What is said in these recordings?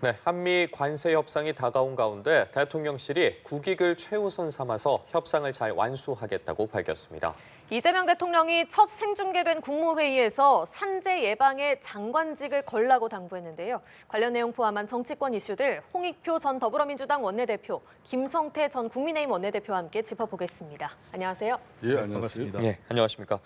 네, 한미 관세 협상이 다가온 가운데 대통령실이 국익을 최우선 삼아서 협상을 잘 완수하겠다고 밝혔습니다. 이재명 대통령이 첫 생중계된 국무회의에서 산재 예방에 장관직을 걸라고 당부했는데요. 관련 내용 포함한 정치권 이슈들 홍익표 전 더불어민주당 원내대표, 김성태 전 국민의힘 원내대표와 함께 짚어보겠습니다. 안녕하세요. 예, 안녕하십니까. 네, 안녕하십니까.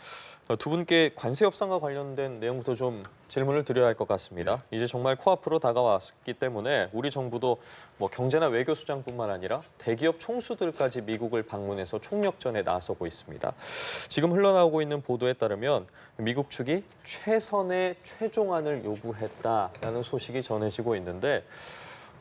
두 분께 관세 협상과 관련된 내용부터 좀 질문을 드려야 할 것 같습니다. 이제 정말 코앞으로 다가왔기 때문에 우리 정부도 경제나 외교 수장뿐만 아니라 대기업 총수들까지 미국을 방문해서 총력전에 나서고 있습니다. 지금 흘러나오고 있는 보도에 따르면 미국 측이 최선의 최종안을 요구했다라는 소식이 전해지고 있는데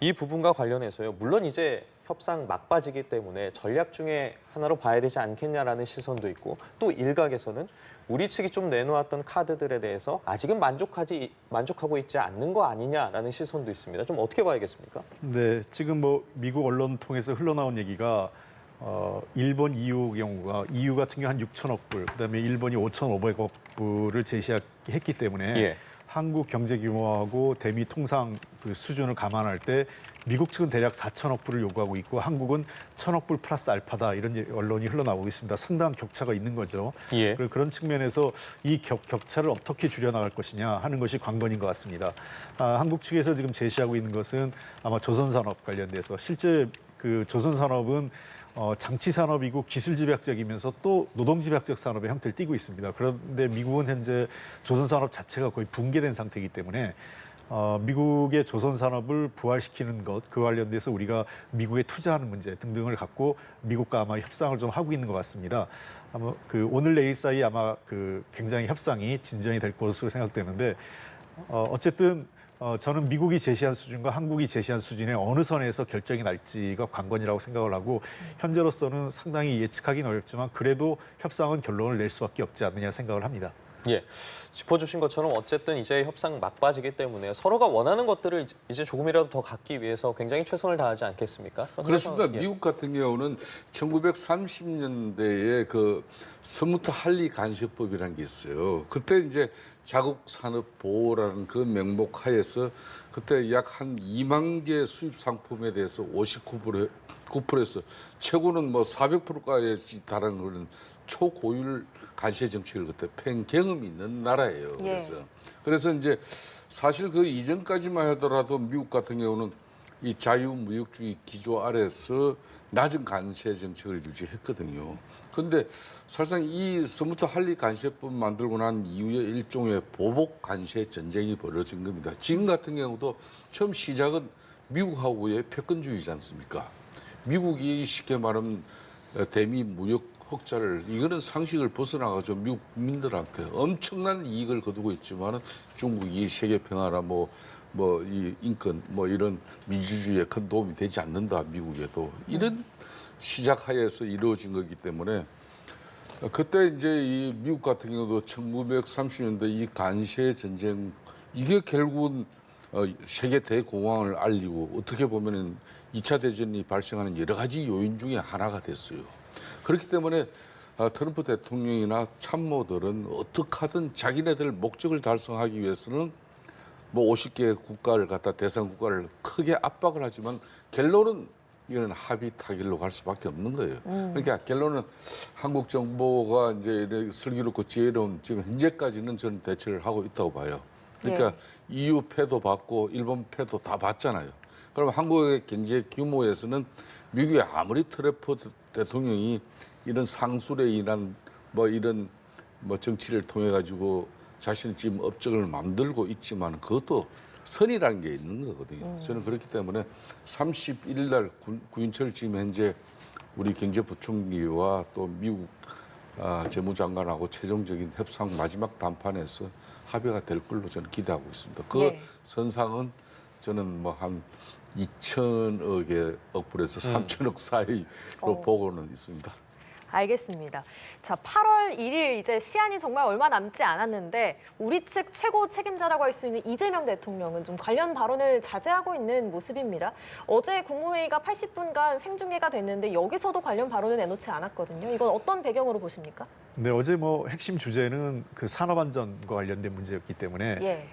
이 부분과 관련해서요. 물론 이제 협상 막바지기 때문에 전략 중에 하나로 봐야 되지 않겠냐라는 시선도 있고 또 일각에서는 우리 측이 좀 내놓았던 카드들에 대해서 아직은 만족하고 있지 않는 거 아니냐라는 시선도 있습니다. 좀 어떻게 봐야겠습니까? 네, 지금 미국 언론 통해서 흘러나온 얘기가 일본 EU 경우가 EU 같은 경우 한 6천억 불, 그다음에 일본이 5,500억 불을 제시했기 때문에 예. 한국 경제 규모하고 대미 통상 그 수준을 감안할 때 미국 측은 대략 4천억 불을 요구하고 있고 한국은 1,000억 불 플러스 알파다 이런 언론이 흘러나오고 있습니다. 상당한 격차가 있는 거죠. 예. 그런 측면에서 이 격차를 어떻게 줄여나갈 것이냐 하는 것이 관건인 것 같습니다. 한국 측에서 지금 제시하고 있는 것은 아마 조선산업 관련돼서 실제 그 조선산업은 장치 산업이고 기술 집약적이면서 또 노동 집약적 산업의 형태를 띠고 있습니다. 그런데 미국은 현재 조선 산업 자체가 거의 붕괴된 상태이기 때문에 미국의 조선 산업을 부활시키는 것, 그 관련돼서 우리가 미국에 투자하는 문제 등등을 갖고 미국과 아마 협상을 좀 하고 있는 것 같습니다. 아마 그 오늘 내일 사이 아마 그 굉장히 협상이 진전이 될 것으로 생각되는데 어쨌든. 저는 미국이 제시한 수준과 한국이 제시한 수준의 어느 선에서 결정이 날지가 관건이라고 생각을 하고 현재로서는 상당히 예측하기는 어렵지만 그래도 협상은 결론을 낼 수밖에 없지 않느냐 생각을 합니다. 예, 짚어주신 것처럼 어쨌든 이제 협상 막바지기 때문에 서로가 원하는 것들을 이제 조금이라도 더 갖기 위해서 굉장히 최선을 다하지 않겠습니까? 그렇습니다. 예. 미국 같은 경우는 1930년대에 그 스무트 할리 간세법이라는 게 있어요. 그때 이제 자국 산업 보호라는 그 명목 하에서 그때 약 한 2만 개 수입 상품에 대해서 59%에서 최고는 400%까지 달하는 그런 초고율 관세 정책을 그때 팽 경험이 있는 나라예요. 그래서 이제 사실 그 이전까지만 하더라도 미국 같은 경우는 이 자유무역주의 기조 아래서 낮은 관세 정책을 유지했거든요. 그런데 사실상 이 스무트 할리 관세법 만들고 난 이후에 일종의 보복 관세 전쟁이 벌어진 겁니다. 지금 같은 경우도 처음 시작은 미국하고의 패권주의지 않습니까? 미국이 쉽게 말하면 대미 무역 흑자를 이거는 상식을 벗어나가서 미국 국민들한테 엄청난 이익을 거두고 있지만은 중국이 세계 평화나 이 인권 이런 민주주의에 큰 도움이 되지 않는다 미국에도 이런 시작하에서 이루어진 거기 때문에 그때 이제 이 미국 같은 경우도 1930년대 이 관세 전쟁 이게 결국은 세계 대공황을 알리고 어떻게 보면은 2차 대전이 발생하는 여러 가지 요인 중에 하나가 됐어요. 그렇기 때문에 트럼프 대통령이나 참모들은 어떻게 하든 자기네들 목적을 달성하기 위해서는 50개 국가를 갖다 대상 국가를 크게 압박을 하지만 결론은 이거는 합의 타결로 갈 수밖에 없는 거예요. 그러니까 결론은 한국 정부가 이제 슬기롭고 지혜로운 지금 현재까지는 저는 대처를 하고 있다고 봐요. 그러니까 EU 패도 받고 일본 패도 다 받잖아요. 그럼 한국의 경제 규모에서는 미국이 아무리 트럼프 대통령이 이런 상술에 인한 이런 정치를 통해 가지고 자신의 지금 업적을 만들고 있지만 그것도 선이라는 게 있는 거거든요. 저는 그렇기 때문에 31일 날 구인철 지금 현재 우리 경제부총리와 또 미국 재무장관하고 최종적인 협상 마지막談판에서 합의가 될 걸로 저는 기대하고 있습니다. 그 선상은 저는 한 2천억의 억불에서 3천억 사이로 보고는 있습니다. 알겠습니다. 자, 8월 1일 이제 시한이 정말 얼마 남지 않았는데 우리 측 최고 책임자라고 할 수 있는 이재명 대통령은 좀 관련 발언을 자제하고 있는 모습입니다. 어제 국무회의가 80분간 생중계가 됐는데 여기서도 관련 발언을 내놓지 않았거든요. 이건 어떤 배경으로 보십니까? 네, 어제 뭐 핵심 주제는 그 산업안전과 관련된 문제였기 때문에 예.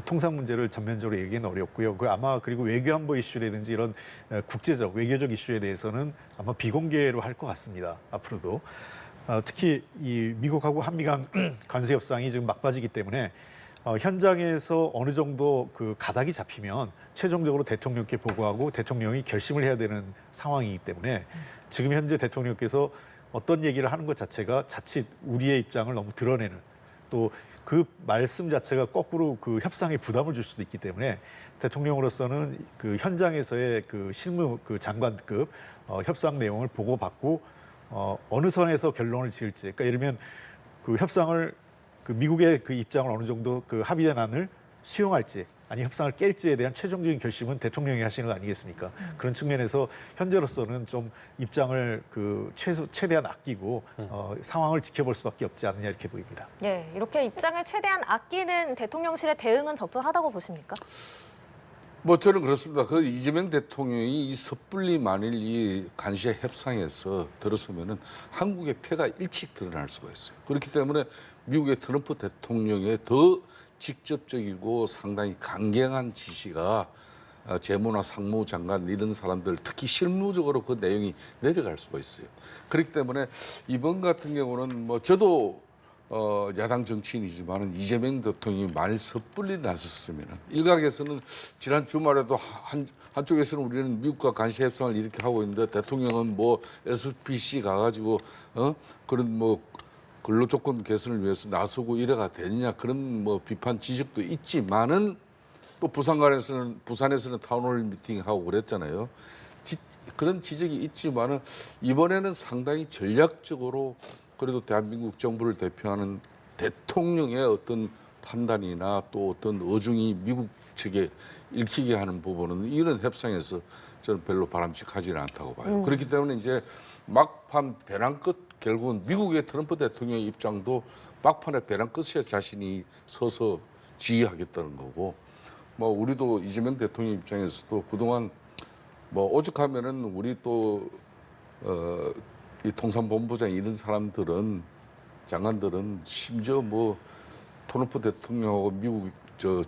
통상 문제를 전면적으로 얘기는 어렵고요. 그 아마 그리고 외교안보 이슈라든지 이런 국제적 외교적 이슈에 대해서는 아마 비공개로 할 것 같습니다. 앞으로도 특히 이 미국하고 한미 간 관세 협상이 지금 막바지기 때문에 현장에서 어느 정도 그 가닥이 잡히면 최종적으로 대통령께 보고하고 대통령이 결심을 해야 되는 상황이기 때문에 지금 현재 대통령께서 어떤 얘기를 하는 것 자체가 자칫 우리의 입장을 너무 드러내는 또 그 말씀 자체가 거꾸로 그 협상에 부담을 줄 수도 있기 때문에 대통령으로서는 그 현장에서의 그 실무 그 장관급 협상 내용을 보고받고 어느 선에서 결론을 지을지 그러니까 예를 들면 그 협상을 그 미국의 그 입장을 어느 정도 그 합의된 안을 수용할지 아니 협상을 깰지에 대한 최종적인 결심은 대통령이 하시는 거 아니겠습니까? 그런 측면에서 현재로서는 좀 입장을 그 최대한 아끼고 상황을 지켜볼 수밖에 없지 않느냐 이렇게 보입니다. 예, 이렇게 입장을 최대한 아끼는 대통령실의 대응은 적절하다고 보십니까? 뭐 저는 그렇습니다. 그 이재명 대통령이 이 섣불리 만일 이 간세 협상에서 들어서면은 한국의 패가 일찍 드러날 수가 있어요. 그렇기 때문에 미국의 트럼프 대통령의 더 직접적이고 상당히 강경한 지시가 재무나 상무장관 이런 사람들 특히 실무적으로 그 내용이 내려갈 수가 있어요. 그렇기 때문에 이번 같은 경우는 뭐 저도 야당 정치인이지만 이재명 대통령이 만일 섣불리 나섰으면 일각에서는 지난 주말에도 한쪽에서는 우리는 미국과 간세 협상을 이렇게 하고 있는데 대통령은 뭐 SPC 가가지고 그런 뭐 근로 조건 개선을 위해서 나서고 이래가 되느냐 그런 뭐 비판 지적도 있지만은 또 부산에서는 타운홀 미팅하고 그랬잖아요. 그런 지적이 있지만은 이번에는 상당히 전략적으로 그래도 대한민국 정부를 대표하는 대통령의 어떤 판단이나 또 어떤 어중이 미국 측에 읽히게 하는 부분은 이런 협상에서 저는 별로 바람직하지는 않다고 봐요. 그렇기 때문에 이제 막판 벼랑 끝 결국은 미국의 트럼프 대통령의 입장도 막판에 벼랑 끝에 자신이 서서 지휘하겠다는 거고 뭐 우리도 이재명 대통령 입장에서도 그동안 뭐 오죽하면은 우리 또 이 통상본부장 이런 사람들은 장관들은 심지어 뭐 트럼프 대통령하고 미국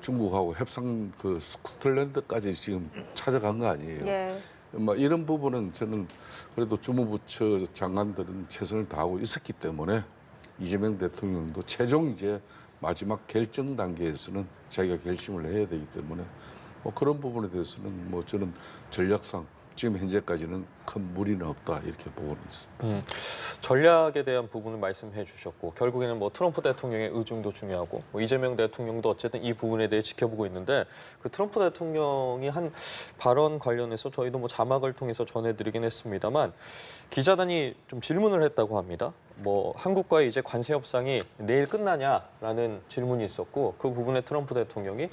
중국하고 협상 그 스코틀랜드까지 지금 찾아간 거 아니에요. 예. 뭐 이런 부분은 저는 그래도 주무부처 장관들은 최선을 다하고 있었기 때문에 이재명 대통령도 최종 이제 마지막 결정 단계에서는 자기가 결심을 해야 되기 때문에 뭐 그런 부분에 대해서는 뭐 저는 전략상 지금 현재까지는 큰 무리는 없다 이렇게 보고 있습니다. 전략에 대한 부분을 말씀해 주셨고 결국에는 뭐 트럼프 대통령의 의중도 중요하고 뭐 이재명 대통령도 어쨌든 이 부분에 대해 지켜보고 있는데 그 트럼프 대통령이 한 발언 관련해서 저희도 뭐 자막을 통해서 전해드리긴 했습니다만 기자단이 좀 질문을 했다고 합니다. 뭐 한국과의 이제 관세 협상이 내일 끝나냐라는 질문이 있었고 그 부분에 트럼프 대통령이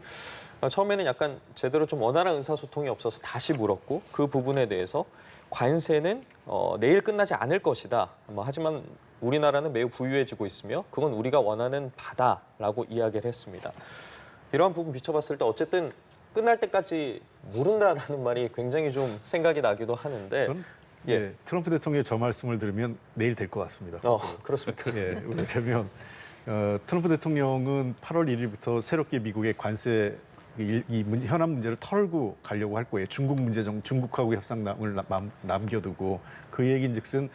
처음에는 약간 제대로 좀 원활한 의사소통이 없어서 다시 물었고 그 부분에 대해서 관세는 내일 끝나지 않을 것이다. 하지만 우리나라는 매우 부유해지고 있으며 그건 우리가 원하는 바다라고 이야기를 했습니다. 이러한 부분 비춰봤을 때 어쨌든 끝날 때까지 모른다라는 말이 굉장히 좀 생각이 나기도 하는데 예, 트럼프 대통령의 저 말씀을 들으면 내일 될 것 같습니다. 그렇습니까? 예, 왜냐하면 트럼프 대통령은 8월 1일부터 새롭게 미국의 관세 현안 문제를 털고 가려고 할 거예요. 중국 문제 중국하고 협상을 남겨두고 그 얘기인즉슨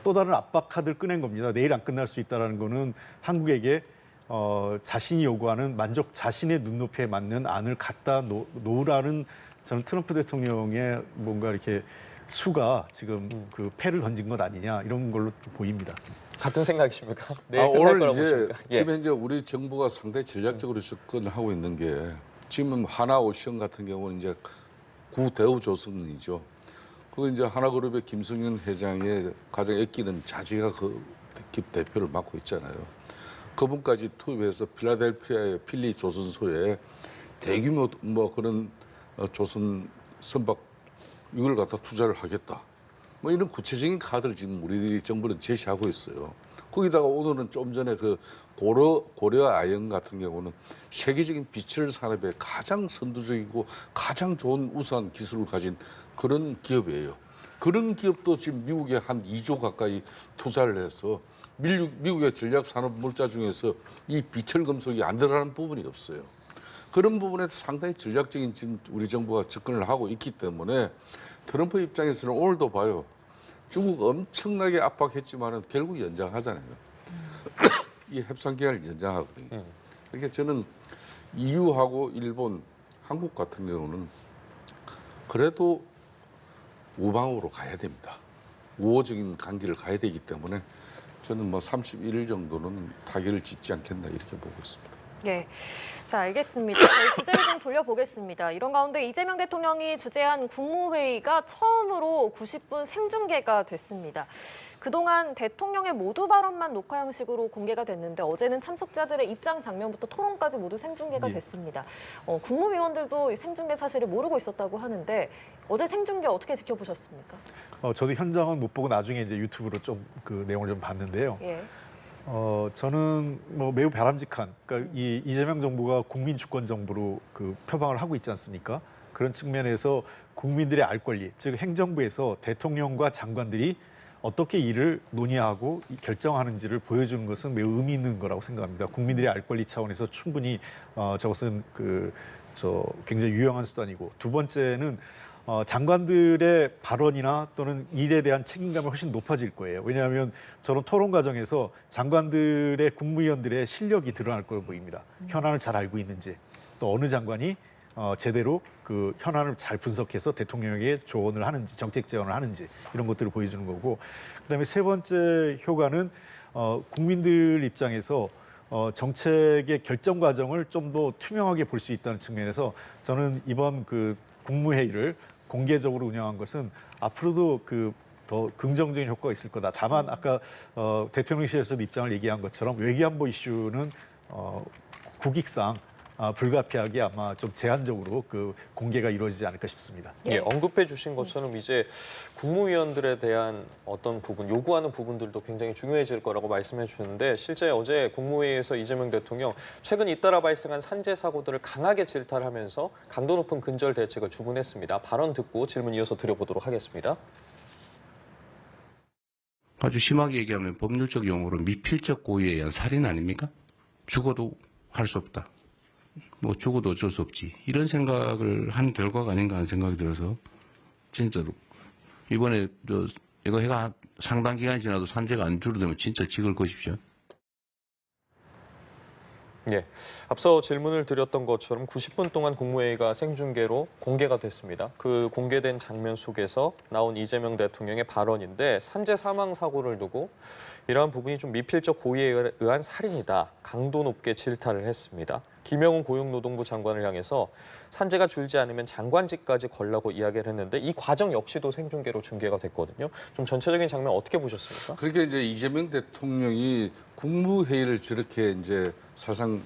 또 다른 압박 카드를 꺼낸 겁니다. 내일 안 끝날 수 있다라는 거는 한국에게 자신이 요구하는 자신의 눈높이에 맞는 안을 갖다 놓으라는 저는 트럼프 대통령의 뭔가 이렇게 수가 지금 그 패를 던진 것 아니냐 이런 걸로 보입니다. 같은 생각이십니까? 내일 끝날 오늘 거라고 이제 보십니까? 지금 현재 우리 정부가 상당히 전략적으로 접근을 하고 있는 게 지금 하나오션 같은 경우는 이제 구대우조선이죠. 그 이제 하나그룹의 김승윤 회장의 가장 아끼는 자제가 그 대표를 맡고 있잖아요. 그분까지 투입해서 필라델피아의 필리 조선소에 대규모 뭐 그런 조선 선박 이걸 갖다 투자를 하겠다. 뭐 이런 구체적인 카드를 지금 우리 정부는 제시하고 있어요. 거기다가 오늘은 좀 전에 그 고려 아연 같은 경우는 세계적인 비철 산업에 가장 선두적이고 가장 좋은 우수한 기술을 가진 그런 기업이에요. 그런 기업도 지금 미국에 한 2조 가까이 투자를 해서 미국의 전략산업 물자 중에서 이 비철금속이 안 들어가는 부분이 없어요. 그런 부분에 상당히 전략적인 지금 우리 정부가 접근을 하고 있기 때문에 트럼프 입장에서는 오늘도 봐요. 중국 엄청나게 압박했지만은 결국 연장하잖아요. 이 협상 기간을 연장하거든요. 그러니까 저는 EU하고 일본, 한국 같은 경우는 그래도 우방으로 가야 됩니다. 우호적인 관계를 가야 되기 때문에 저는 뭐 31일 정도는 타결을 짓지 않겠나 이렇게 보고 있습니다. 네. 자, 알겠습니다. 저희 주제를 좀 돌려보겠습니다. 이런 가운데 이재명 대통령이 주재한 국무회의가 처음으로 90분 생중계가 됐습니다. 그동안 대통령의 모두 발언만 녹화 형식으로 공개가 됐는데 어제는 참석자들의 입장 장면부터 토론까지 모두 생중계가 됐습니다. 국무위원들도 이 생중계 사실을 모르고 있었다고 하는데 어제 생중계 어떻게 지켜보셨습니까? 저도 현장은 못 보고 나중에 이제 유튜브로 좀 그 내용을 좀 봤는데요. 예. 저는 뭐 매우 바람직한, 그러니까 이 이재명 정부가 국민 주권 정부로 그 표방을 하고 있지 않습니까? 그런 측면에서 국민들의 알 권리, 즉 행정부에서 대통령과 장관들이 어떻게 일을 논의하고 결정하는지를 보여주는 것은 매우 의미 있는 거라고 생각합니다. 국민들의 알 권리 차원에서 충분히 저것은 굉장히 유용한 수단이고, 두 번째는 장관들의 발언이나 또는 일에 대한 책임감이 훨씬 높아질 거예요. 왜냐하면 저런 토론 과정에서 장관들의 국무위원들의 실력이 드러날 걸로 보입니다. 현안을 잘 알고 있는지, 또 어느 장관이 제대로 그 현안을 잘 분석해서 대통령에게 조언을 하는지, 정책 제언을 하는지, 이런 것들을 보여주는 거고, 그다음에 세 번째 효과는 국민들 입장에서 정책의 결정 과정을 좀 더 투명하게 볼 수 있다는 측면에서 저는 이번 그 국무회의를 공개적으로 운영한 것은 앞으로도 더 긍정적인 효과가 있을 거다. 다만 아까 대통령실에서도 입장을 얘기한 것처럼 외교안보 이슈는 국익상 불가피하게 아마 좀 제한적으로 그 공개가 이루어지지 않을까 싶습니다. 예, 언급해 주신 것처럼 이제 국무위원들에 대한 어떤 부분, 요구하는 부분들도 굉장히 중요해질 거라고 말씀해 주셨는데 실제 어제 국무회의에서 이재명 대통령 최근 잇따라 발생한 산재 사고들을 강하게 질타하면서 강도 높은 근절 대책을 주문했습니다. 발언 듣고 질문 이어서 드려보도록 하겠습니다. 아주 심하게 얘기하면 법률적 용어로 미필적 고의에 의한 살인 아닙니까? 죽어도 할 수 없다. 뭐 죽어도 어쩔 수 없지. 이런 생각을 한 결과가 아닌가 하는 생각이 들어서 진짜로 이번에 이거 해가 상당 기간이 지나도 산재가 안 줄어들면 진짜 직을 거십시오. 예, 앞서 질문을 드렸던 것처럼 90분 동안 국무회의가 생중계로 공개가 됐습니다. 그 공개된 장면 속에서 나온 이재명 대통령의 발언인데 산재 사망 사고를 두고 이러한 부분이 좀 미필적 고의에 의한 살인이다. 강도 높게 질타를 했습니다. 김영훈 고용노동부 장관을 향해서 산재가 줄지 않으면 장관직까지 걸라고 이야기를 했는데 이 과정 역시도 생중계로 중계가 됐거든요. 좀 전체적인 장면 어떻게 보셨습니까? 그러니까 이제 이재명 대통령이 국무회의를 저렇게 이제 사상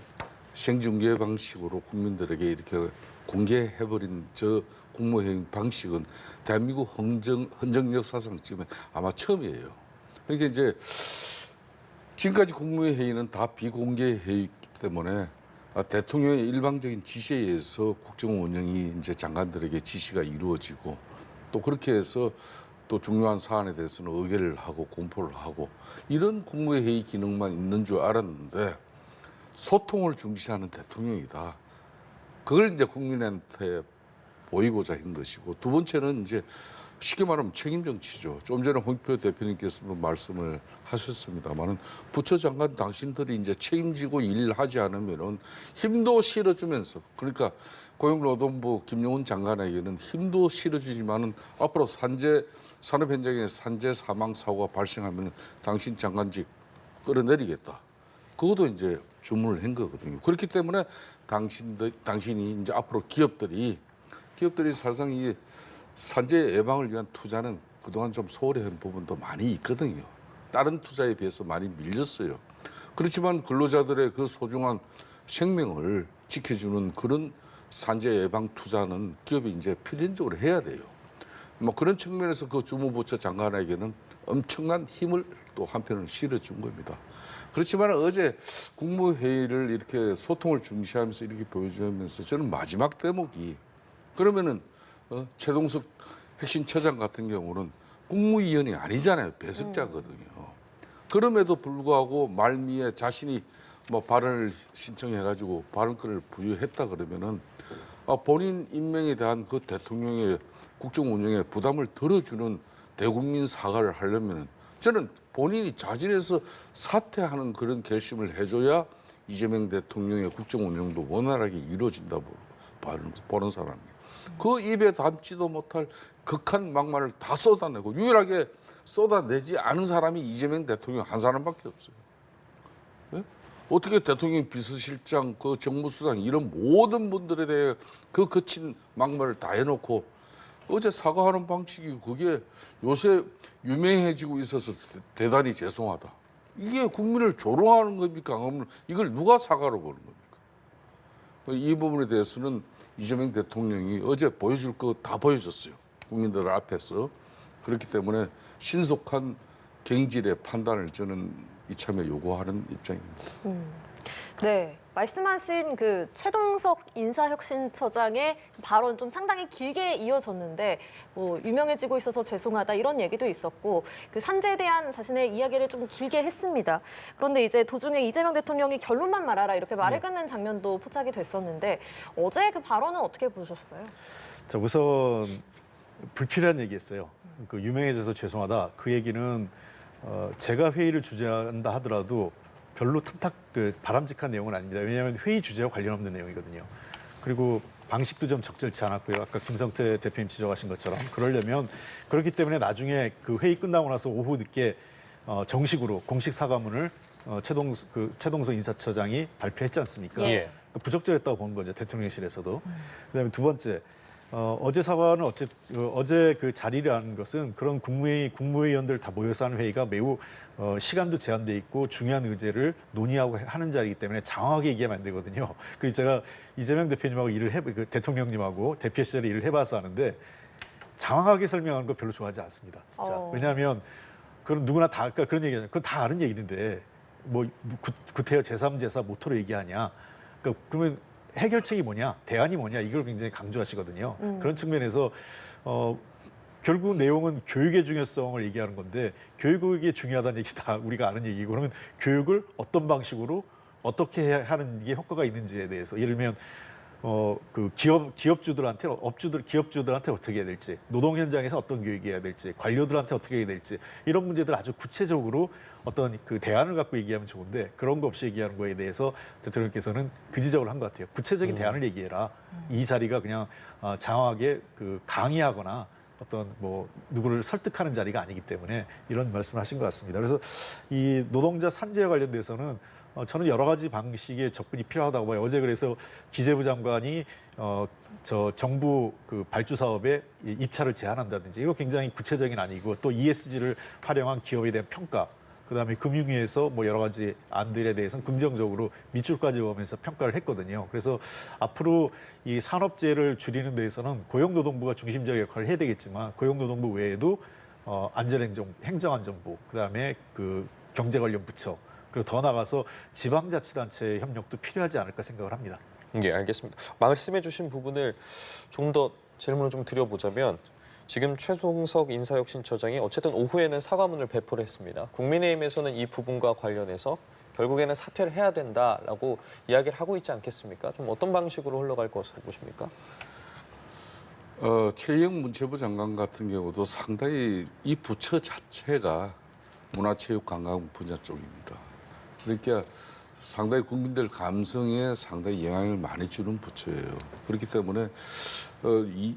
생중계 방식으로 국민들에게 이렇게 공개해버린 저 국무회의 방식은 대한민국 헌정 역사상 지금 아마 처음이에요. 그러니까 이제 지금까지 국무회의는 다 비공개 회의이기 때문에 대통령의 일방적인 지시에 의해서 국정 운영이 이제 장관들에게 지시가 이루어지고 또 그렇게 해서 또 중요한 사안에 대해서는 의결을 하고 공포를 하고 이런 국무회의 기능만 있는 줄 알았는데 소통을 중시하는 대통령이다. 그걸 이제 국민한테 보이고자 한 것이고 두 번째는 이제 쉽게 말하면 책임 정치죠. 좀 전에 홍익표 대표님께서도 말씀을 하셨습니다만은 부처 장관 당신들이 이제 책임지고 일하지 않으면은 힘도 실어주면서 그러니까 고용노동부 김용훈 장관에게는 힘도 실어주지만은 앞으로 산업 현장에 산재 사망 사고가 발생하면은 당신 장관직 끌어내리겠다. 그것도 이제 주문을 한 거거든요. 그렇기 때문에 당신이 이제 앞으로 기업들이 사실상 이 산재 예방을 위한 투자는 그동안 좀 소홀히 한 부분도 많이 있거든요. 다른 투자에 비해서 많이 밀렸어요. 그렇지만 근로자들의 그 소중한 생명을 지켜주는 그런 산재 예방 투자는 기업이 이제 필연적으로 해야 돼요. 뭐 그런 측면에서 그 주무부처 장관에게는 엄청난 힘을 또 한편으로 실어준 겁니다. 그렇지만 어제 국무회의를 이렇게 소통을 중시하면서 이렇게 보여주면서 저는 마지막 대목이 그러면은 최동석 핵심 처장 같은 경우는 국무위원이 아니잖아요. 배석자거든요. 그럼에도 불구하고 말미에 자신이 뭐 발언을 신청해가지고 발언권을 부여했다 그러면은 본인 임명에 대한 그 대통령의 국정 운영에 부담을 덜어주는 대국민 사과를 하려면은 저는 본인이 자진해서 사퇴하는 그런 결심을 해줘야 이재명 대통령의 국정 운영도 원활하게 이루어진다고 보는 사람이에요. 그 입에 담지도 못할 극한 막말을 다 쏟아내고 유일하게 쏟아내지 않은 사람이 이재명 대통령 한 사람밖에 없어요. 예? 어떻게 대통령 비서실장, 그 정무수장 이런 모든 분들에 대해 그 거친 막말을 다 해놓고 어제 사과하는 방식이 그게 요새 유명해지고 있어서 대단히 죄송하다. 이게 국민을 조롱하는 겁니까? 아니면 이걸 누가 사과로 보는 겁니까? 이 부분에 대해서는 이재명 대통령이 어제 보여줄 거 다 보여줬어요. 국민들 앞에서. 그렇기 때문에 신속한 경질의 판단을 저는 이참에 요구하는 입장입니다. 네, 말씀하신 그 최동석 인사혁신처장의 발언 좀 상당히 길게 이어졌는데 뭐 유명해지고 있어서 죄송하다 이런 얘기도 있었고 그 산재에 대한 자신의 이야기를 좀 길게 했습니다. 그런데 이제 도중에 이재명 대통령이 결론만 말하라 이렇게 말을 끊는 장면도 포착이 됐었는데 어제 그 발언은 어떻게 보셨어요? 자, 우선 불필요한 얘기했어요. 그 유명해져서 죄송하다. 그 얘기는 제가 회의를 주재한다 하더라도 별로 바람직한 내용은 아닙니다. 왜냐하면 회의 주제와 관련 없는 내용이거든요. 그리고 방식도 좀 적절치 않았고요. 아까 김성태 대표님 지적하신 것처럼 그러려면 그렇기 때문에 나중에 그 회의 끝나고 나서 오후 늦게 정식으로 공식 사과문을 최동석 인사처장이 발표했지 않습니까? 예. 부적절했다고 본 거죠. 대통령실에서도. 그다음에 두 번째. 어제 사과는 어제 그 자리라는 것은 그런 국무위원들 다 모여서 하는 회의가 매우 시간도 제한돼 있고 중요한 의제를 논의하고 하는 자리이기 때문에 장황하게 얘기하면 안 되거든요. 그래서 제가 이재명 대표님하고 그 대통령님하고 대표 시절에 일을 해봐서 하는데 장황하게 설명하는 거 별로 좋아하지 않습니다. 진짜. 왜냐하면 그건 누구나 다 그러니까 그런 얘기잖아요. 그건 다 아는 얘기인데 뭐 구태여 제3, 제4 모토로 얘기하냐. 그러면 해결책이 뭐냐, 대안이 뭐냐 이걸 굉장히 강조하시거든요. 그런 측면에서 결국 내용은 교육의 중요성을 얘기하는 건데 교육이 중요하다는 얘기 다 우리가 아는 얘기고 그러면 교육을 어떤 방식으로 어떻게 해야 하는 게 효과가 있는지에 대해서 예를 들면 그 기업주들한테 기업주들한테 어떻게 해야 될지 노동 현장에서 어떤 교육이 해야 될지 관료들한테 어떻게 해야 될지 이런 문제들 아주 구체적으로 어떤 그 대안을 갖고 얘기하면 좋은데 그런 거 없이 얘기하는 거에 대해서 대통령께서는 그 지적을 한 것 같아요. 구체적인 대안을 얘기해라. 이 자리가 그냥 장황하게 그 강의하거나 어떤 뭐 누구를 설득하는 자리가 아니기 때문에 이런 말씀을 하신 것 같습니다. 그래서 이 노동자 산재와 관련돼서는 저는 여러 가지 방식의 접근이 필요하다고 봐요. 어제 그래서 기재부 장관이 저 정부 그 발주 사업에 입찰을 제한한다든지 이거 굉장히 구체적인 아니고 또 ESG를 활용한 기업에 대한 평가, 그다음에 금융위에서 뭐 여러 가지 안들에 대해서는 긍정적으로 밑줄까지 보면서 평가를 했거든요. 그래서 앞으로 이 산업재해를 줄이는 데에서는 고용노동부가 중심적 역할을 해야 되겠지만 고용노동부 외에도 행정안전부, 그다음에 그 경제 관련 부처 그리고 더 나가서 지방자치단체의 협력도 필요하지 않을까 생각을 합니다. 예, 알겠습니다. 말씀해 주신 부분을 좀 더 질문을 좀 드려보자면 지금 최동석 인사혁신처장이 어쨌든 오후에는 사과문을 배포를 했습니다. 국민의힘에서는 이 부분과 관련해서 결국에는 사퇴를 해야 된다라고 이야기를 하고 있지 않겠습니까? 좀 어떤 방식으로 흘러갈 것으로 보십니까? 최영 문체부 장관 같은 경우도 상당히 이 부처 자체가 문화체육관광 분야 쪽입니다. 그러니까 상당히 국민들 감성에 상당히 영향을 많이 주는 부처예요. 그렇기 때문에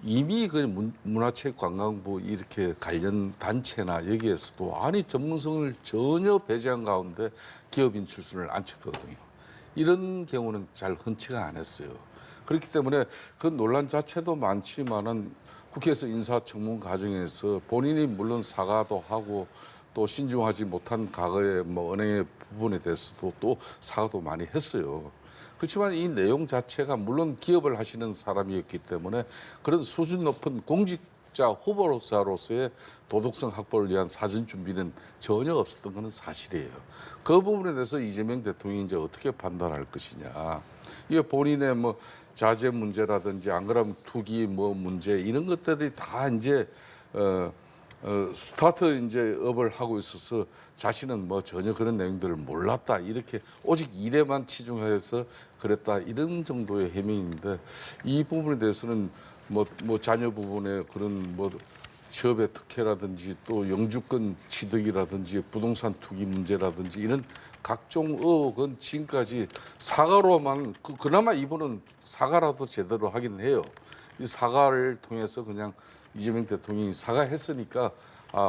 이미 그 문화체육관광부 이렇게 관련 단체나 여기에서도 아니 전문성을 전혀 배제한 가운데 기업인 출신을 앉혔거든요. 이런 경우는 잘 흔치가 않았어요. 그렇기 때문에 그 논란 자체도 많지만은 국회에서 인사청문 과정에서 본인이 물론 사과도 하고 또 신중하지 못한 과거의 뭐 은행의 부분에 대해서도 또 사과도 많이 했어요. 그렇지만 이 내용 자체가 물론 기업을 하시는 사람이었기 때문에 그런 수준 높은 공직자 후보자로서의 도덕성 확보를 위한 사전 준비는 전혀 없었던 것은 사실이에요. 그 부분에 대해서 이재명 대통령이 이제 어떻게 판단할 것이냐. 이게 본인의 뭐 자재 문제라든지 안 그러면 투기 뭐 문제 이런 것들이 다 이제 스타트 이제 업을 하고 있어서 자신은 뭐 전혀 그런 내용들을 몰랐다 이렇게 오직 일에만 치중하여서 그랬다 이런 정도의 해명인데 이 부분에 대해서는 뭐 자녀 부분에 그런 뭐 취업의 특혜라든지 또 영주권 취득이라든지 부동산 투기 문제라든지 이런 각종 의혹은 지금까지 사과로만 그나마 이분은 사과라도 제대로 하긴 해요. 이 사과를 통해서 그냥 이재명 대통령이 사과했으니까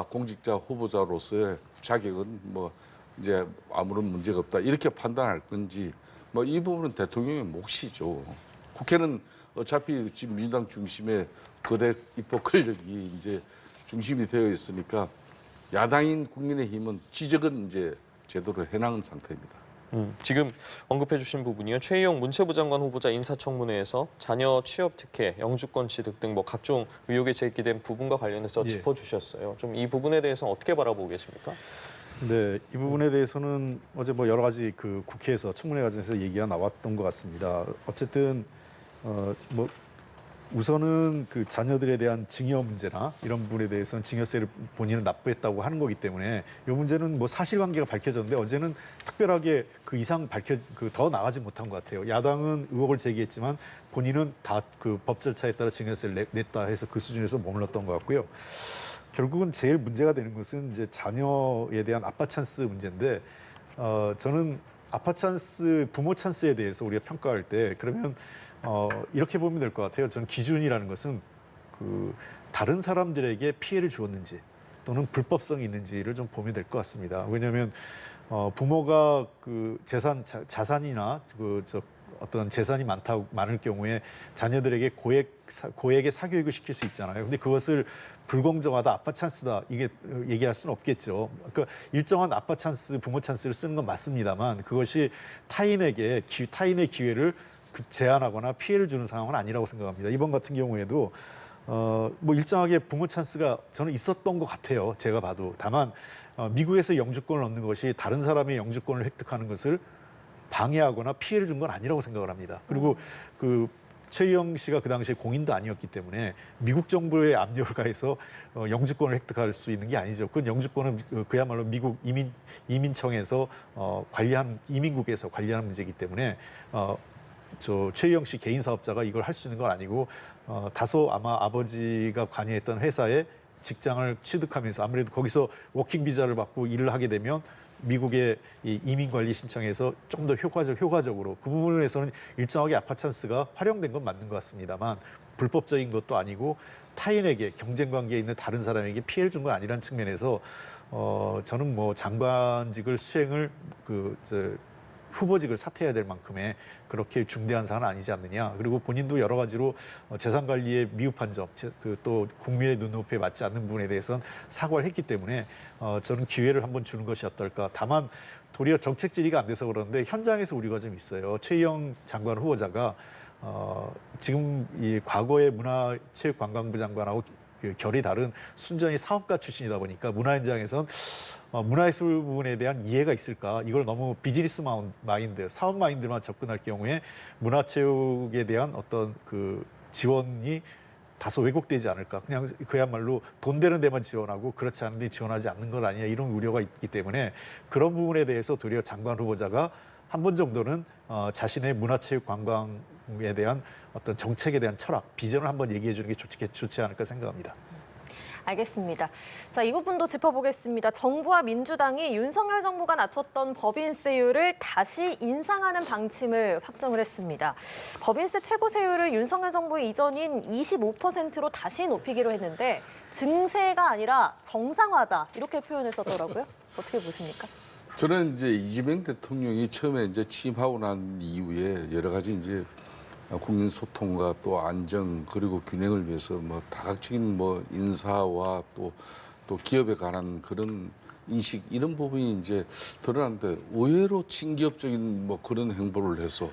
공직자 후보자로서의 자격은 뭐 이제 아무런 문제가 없다 이렇게 판단할 건지 뭐 이 부분은 대통령의 몫이죠. 국회는 어차피 지금 민주당 중심의 거대 입법 권력이 이제 중심이 되어 있으니까 야당인 국민의힘은 지적은 이제 제대로 해나간 상태입니다. 지금 언급해 주신 부분이요. 최희영 문체부 장관 후보자 인사청문회에서 자녀 취업 특혜, 영주권 취득 등 뭐 각종 의혹이 제기된 부분과 관련해서 예. 짚어주셨어요. 좀 이 부분에 대해서 어떻게 바라보고 계십니까? 네, 이 부분에 대해서는 어제 뭐 여러 가지 그 국회에서 청문회 과정에서 얘기가 나왔던 것 같습니다. 어쨌든 뭐 우선은 그 자녀들에 대한 증여 문제나 이런 부분에 대해서는 증여세를 본인은 납부했다고 하는 거기 때문에 이 문제는 뭐 사실관계가 밝혀졌는데 어제는 특별하게 그 이상 더 나가지 못한 것 같아요. 야당은 의혹을 제기했지만 본인은 다 그 법 절차에 따라 증여세를 냈다 해서 그 수준에서 머물렀던 것 같고요. 결국은 제일 문제가 되는 것은 이제 자녀에 대한 아빠 찬스 문제인데 저는 아빠 찬스, 부모 찬스에 대해서 우리가 평가할 때 그러면 이렇게 보면 될 것 같아요. 저는 기준이라는 것은 그 다른 사람들에게 피해를 주었는지 또는 불법성이 있는지를 좀 보면 될 것 같습니다. 왜냐하면 부모가 그 자산이나 어떤 재산이 많을 경우에 자녀들에게 고액의 사교육을 시킬 수 있잖아요. 근데 그것을 불공정하다, 아빠 찬스다 이게 얘기할 수는 없겠죠. 그러니까 일정한 아빠 찬스, 부모 찬스를 쓰는 건 맞습니다만 그것이 타인의 기회를 제한하거나 피해를 주는 상황은 아니라고 생각합니다. 이번 같은 경우에도 뭐 일정하게 부모 찬스가 저는 있었던 것 같아요. 제가 봐도. 다만 미국에서 영주권을 얻는 것이 다른 사람의 영주권을 획득하는 것을 방해하거나 피해를 준 건 아니라고 생각을 합니다. 그리고 그 최희영 씨가 그 당시에 공인도 아니었기 때문에 미국 정부의 압력을 가해서 영주권을 획득할 수 있는 게 아니죠. 그건 영주권은 그야말로 미국 이민청에서 관리하는 이민국에서 관리하는 문제이기 때문에 저 최희영 씨 개인 사업자가 이걸 할 수 있는 건 아니고 다소 아마 아버지가 관여했던 회사에 직장을 취득하면서 아무래도 거기서 워킹 비자를 받고 일을 하게 되면 미국의 이민 관리 신청에서 좀 더 효과적으로 그 부분에서는 일정하게 아빠 찬스가 활용된 건 맞는 것 같습니다만 불법적인 것도 아니고 타인에게 경쟁 관계에 있는 다른 사람에게 피해를 준 건 아니라는 측면에서 저는 뭐 장관직을 수행을 후보직을 사퇴해야 될 만큼의 그렇게 중대한 사안은 아니지 않느냐. 그리고 본인도 여러 가지로 재산 관리에 미흡한 점, 또 국민의 눈높이에 맞지 않는 부분에 대해서는 사과를 했기 때문에 저는 기회를 한번 주는 것이 어떨까. 다만 도리어 정책 질의가 안 돼서 그러는데 현장에서 우려가 좀 있어요. 최희영 장관 후보자가 지금 이 과거의 문화체육관광부 장관하고 결이 다른 순전히 사업가 출신이다 보니까 문화 현장에선 문화예술 부분에 대한 이해가 있을까? 이걸 너무 비즈니스 마인드, 사업 마인드만 접근할 경우에 문화체육에 대한 어떤 그 지원이 다소 왜곡되지 않을까? 그냥 그야말로 돈 되는 데만 지원하고 그렇지 않은 데 지원하지 않는 것 아니냐 이런 우려가 있기 때문에 그런 부분에 대해서 도리어 장관 후보자가 한 번 정도는 자신의 문화체육 관광에 대한 어떤 정책에 대한 철학, 비전을 한번 얘기해 주는 게 좋지 않을까 생각합니다. 알겠습니다. 자, 이 부분도 짚어보겠습니다. 정부와 민주당이 윤석열 정부가 낮췄던 법인세율을 다시 인상하는 방침을 확정을 했습니다. 법인세 최고세율을 윤석열 정부 이전인 25%로 다시 높이기로 했는데 증세가 아니라 정상화다 이렇게 표현했었더라고요. 어떻게 보십니까? 저는 이제 이재명 대통령이 처음에 이제 취임하고 난 이후에 여러 가지 이제 국민 소통과 또 안정 그리고 균형을 위해서 뭐 다각적인 뭐 인사와 또 기업에 관한 그런 인식 이런 부분이 이제 드러났는데 의외로 친기업적인 뭐 그런 행보를 해서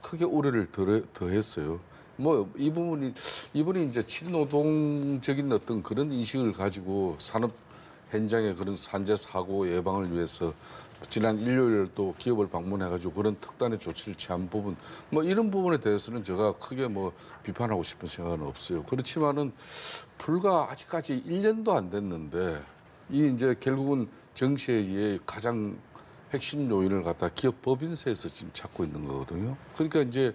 크게 우려를 더했어요. 뭐 이분이 이제 친노동적인 어떤 그런 인식을 가지고 산업 현장의 그런 산재 사고 예방을 위해서 지난 일요일 또 기업을 방문해가지고 그런 특단의 조치를 취한 부분, 뭐 이런 부분에 대해서는 제가 크게 뭐 비판하고 싶은 생각은 없어요. 그렇지만은 불과 아직까지 1년도 안 됐는데 이 이제 결국은 정시회의의 가장 핵심 요인을 갖다 기업 법인세에서 지금 찾고 있는 거거든요. 그러니까 이제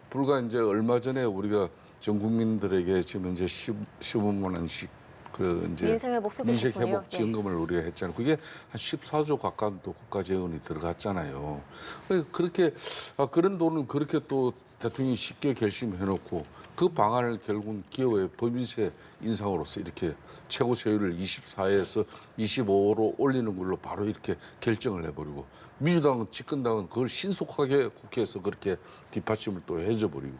불과 이제 얼마 전에 우리가 전 국민들에게 지금 이제 15만 원씩 그 이제 민생회복 소비책이군요. 민생회복 지원금을 우리가 했잖아요. 그게 한 14조 가까운 또 국가 재원이 들어갔잖아요. 그렇게 그런 돈을 그렇게 또 대통령이 쉽게 결심해놓고 그 방안을 결국은 기업의 법인세 인상으로서 이렇게 최고 세율을 24에서 25로 올리는 걸로 바로 이렇게 결정을 해버리고 민주당은 집권당은 그걸 신속하게 국회에서 그렇게 뒷받침을 또 해줘 버리고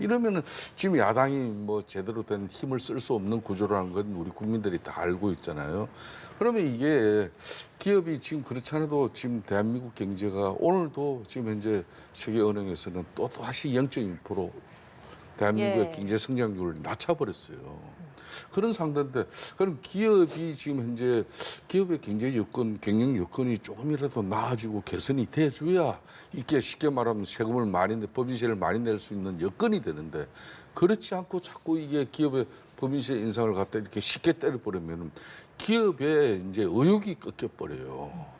이러면은 지금 야당이 뭐 제대로 된 힘을 쓸 수 없는 구조라는 건 우리 국민들이 다 알고 있잖아요. 그러면 이게 기업이 지금 그렇지 않아도 지금 대한민국 경제가 오늘도 지금 현재 세계은행에서는 또 다시 0.1% 대한민국의 예. 경제 성장률을 낮춰버렸어요. 그런 상태인데 그럼 기업이 지금 현재 기업의 경제 여건, 경영 여건이 조금이라도 나아지고 개선이 돼줘야 이게 쉽게 말하면 세금을 많이 법인세를 많이 낼 수 있는 여건이 되는데 그렇지 않고 자꾸 이게 기업의 법인세 인상을 갖다 이렇게 쉽게 때려버리면 기업의 이제 의욕이 꺾여버려요.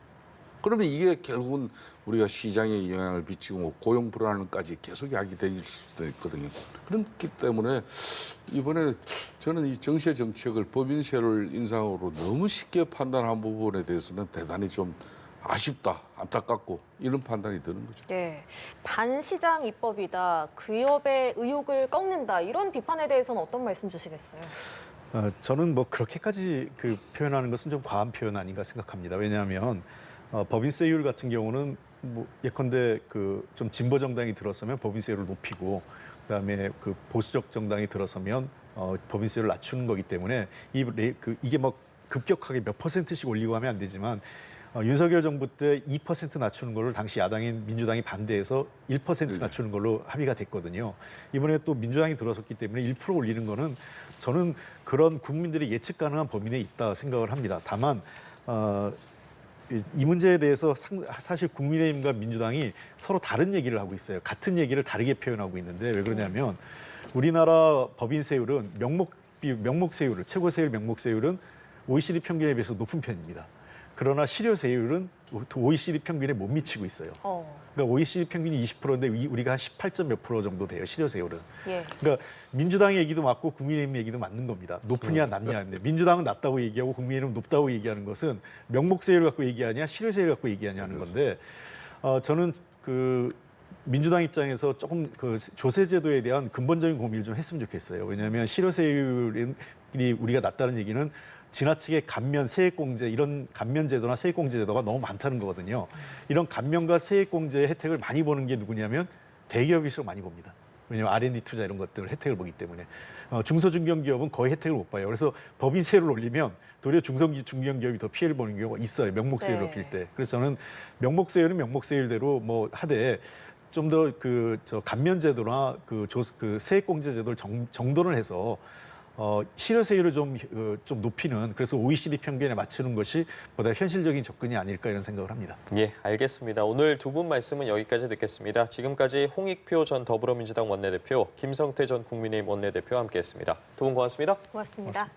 그러면 이게 결국은 우리가 시장에 영향을 미치고 고용 불안까지 계속 야기될 수도 있거든요. 그렇기 때문에 이번에 저는 이 정세 정책을 법인세를 인상으로 너무 쉽게 판단한 부분에 대해서는 대단히 좀 아쉽다, 안타깝고 이런 판단이 드는 거죠. 네, 반시장 입법이다, 기업의 의욕을 꺾는다 이런 비판에 대해서는 어떤 말씀 주시겠어요? 저는 뭐 그렇게까지 그 표현하는 것은 좀 과한 표현 아닌가 생각합니다. 왜냐하면 법인세율 같은 경우는 뭐 예컨대 그 좀 진보 정당이 들어서면 법인세율을 높이고 그다음에 그 보수적 정당이 들어서면 법인세율을 낮추는 거기 때문에 이게 뭐 급격하게 몇 %씩 올리고 하면 안 되지만 윤석열 정부 때 2% 낮추는 걸로 당시 야당인 민주당이 반대해서 1% 낮추는 걸로 합의가 됐거든요. 이번에 또 민주당이 들어섰기 때문에 1% 올리는 거는 저는 그런 국민들이 예측 가능한 범위 내에 있다 생각을 합니다. 다만 이 문제에 대해서 사실 국민의힘과 민주당이 서로 다른 얘기를 하고 있어요. 같은 얘기를 다르게 표현하고 있는데 왜 그러냐면 우리나라 법인세율은 명목세율을 최고세율 명목세율은 OECD 평균에 비해서 높은 편입니다. 그러나 실효세율은 OECD 평균에 못 미치고 있어요. 그러니까 OECD 평균이 20%인데 우리가 한 18점 몇 % 정도 돼요. 실효세율은. 예. 그러니까 민주당의 얘기도 맞고 국민의힘 얘기도 맞는 겁니다. 높으냐 낮냐. 근데 민주당은 낮다고 얘기하고 국민의힘은 높다고 얘기하는 것은 명목세율 갖고 얘기하냐 실효세율 갖고 얘기하냐는 건데 저는 그 민주당 입장에서 조금 그 조세제도에 대한 근본적인 고민을 좀 했으면 좋겠어요. 왜냐하면 실효세율이 우리가 낮다는 얘기는 지나치게 감면, 세액공제 이런 감면제도나 세액공제제도가 너무 많다는 거거든요. 이런 감면과 세액공제 혜택을 많이 보는 게 누구냐면 대기업일수록 많이 봅니다. 왜냐하면 R&D 투자 이런 것들 혜택을 보기 때문에 중소중견기업은 거의 혜택을 못 봐요. 그래서 법인세를 올리면 도리어 중소중견기업이 더 피해를 보는 경우가 있어요. 명목세율을 네. 높일 때. 그래서 저는 명목세율은 명목세율대로 뭐 하되 좀 더 그 감면제도나 그 세액공제제도를 정돈을 해서 실효세율을 좀 높이는 그래서 OECD 평균에 맞추는 것이 보다 현실적인 접근이 아닐까 이런 생각을 합니다. 예, 알겠습니다. 오늘 두 분 말씀은 여기까지 듣겠습니다. 지금까지 홍익표 전 더불어민주당 원내대표, 김성태 전 국민의힘 원내대표와 함께했습니다. 두 분 고맙습니다. 고맙습니다.